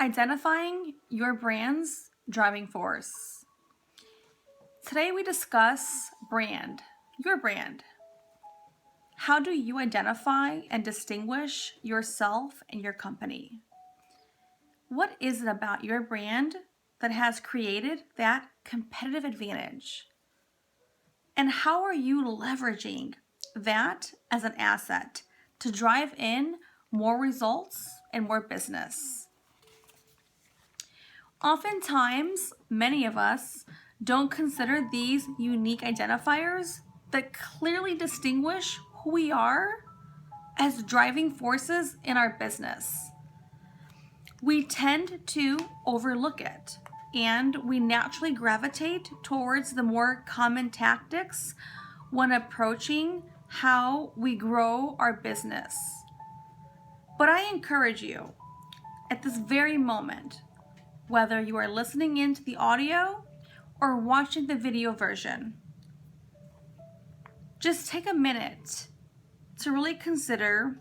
Identifying your brand's driving force. Today we discuss brand, your brand. How do you identify and distinguish yourself and your company? What is it about your brand that has created that competitive advantage? And how are you leveraging that as an asset to drive in more results and more business? Oftentimes, many of us don't consider these unique identifiers that clearly distinguish who we are as driving forces in our business. We tend to overlook it, and we naturally gravitate towards the more common tactics when approaching how we grow our business. But I encourage you at this very moment, whether you are listening into the audio or watching the video version, just take a minute to really consider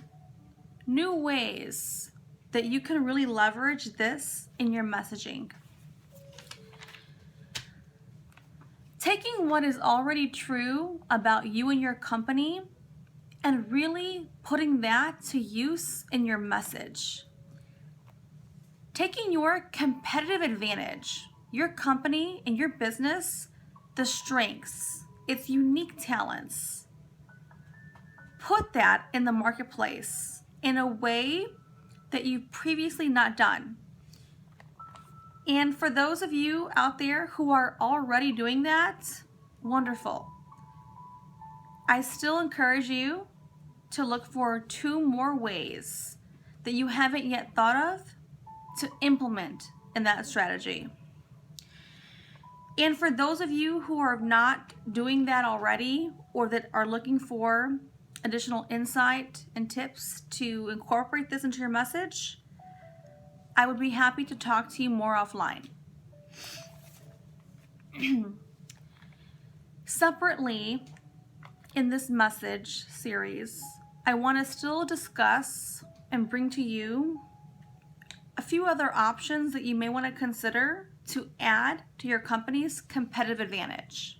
new ways that you can really leverage this in your messaging. Taking what is already true about you and your company and really putting that to use in your message. Taking your competitive advantage, your company and your business, the strengths, its unique talents, put that in the marketplace in a way that you've previously not done. And for those of you out there who are already doing that, wonderful. I still encourage you to look for 2 more ways that you haven't yet thought of to implement in that strategy. And for those of you who are not doing that already or that are looking for additional insight and tips to incorporate this into your message, I would be happy to talk to you more offline. Separately, in this message series, I want to still discuss and bring to you a few other options that you may want to consider to add to your company's competitive advantage.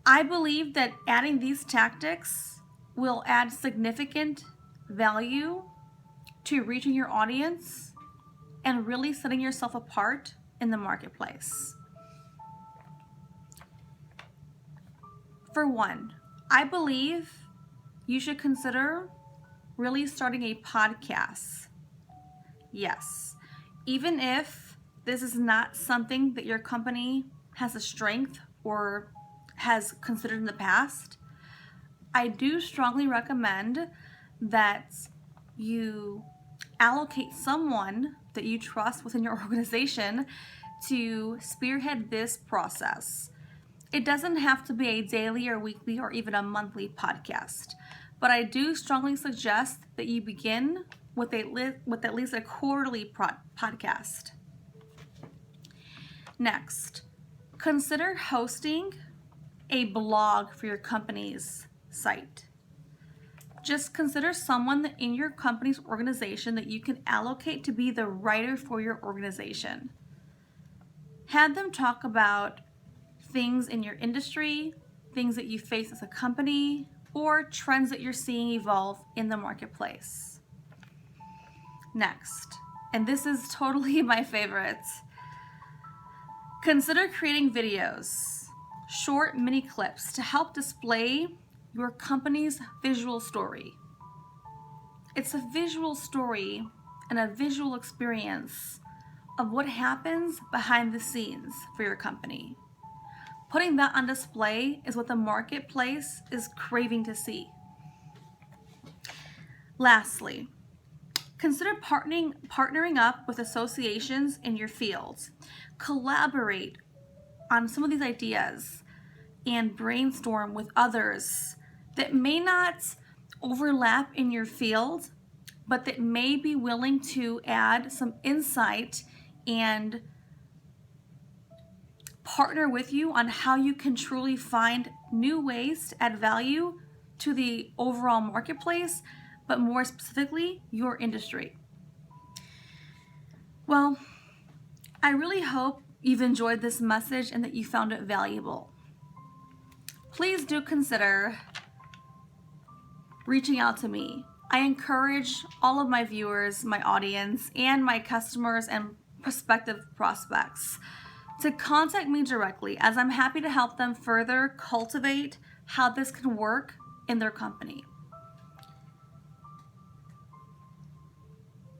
I believe that adding these tactics will add significant value to reaching your audience and really setting yourself apart in the marketplace. For one, I believe you should consider really starting a podcast. Yes, even if this is not something that your company has a strength or has considered in the past, I do strongly recommend that you allocate someone that you trust within your organization to spearhead this process. It doesn't have to be a daily or weekly or even a monthly podcast, but I do strongly suggest that you begin with at least a quarterly podcast. Next, consider hosting a blog for your company's site. Just consider someone in your company's organization that you can allocate to be the writer for your organization. Have them talk about things in your industry, things that you face as a company, or trends that you're seeing evolve in the marketplace. Next, and this is totally my favorite, consider creating videos, short mini clips to help display your company's visual story. It's a visual story and a visual experience of what happens behind the scenes for your company. Putting that on display is what the marketplace is craving to see. Lastly, consider partnering up with associations in your fields. Collaborate on some of these ideas and brainstorm with others that may not overlap in your field, but that may be willing to add some insight and partner with you on how you can truly find new ways to add value to the overall marketplace, but more specifically, your industry. Well, I really hope you've enjoyed this message and that you found it valuable. Please do consider reaching out to me. I encourage all of my viewers, my audience, and my customers and prospective prospects to contact me directly, as I'm happy to help them further cultivate how this can work in their company.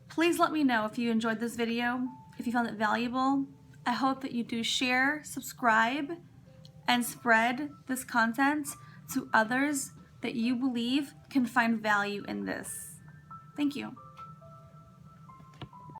Please let me know if you enjoyed this video, if you found it valuable. I hope that you do share, subscribe, and spread this content to others that you believe can find value in this. Thank you.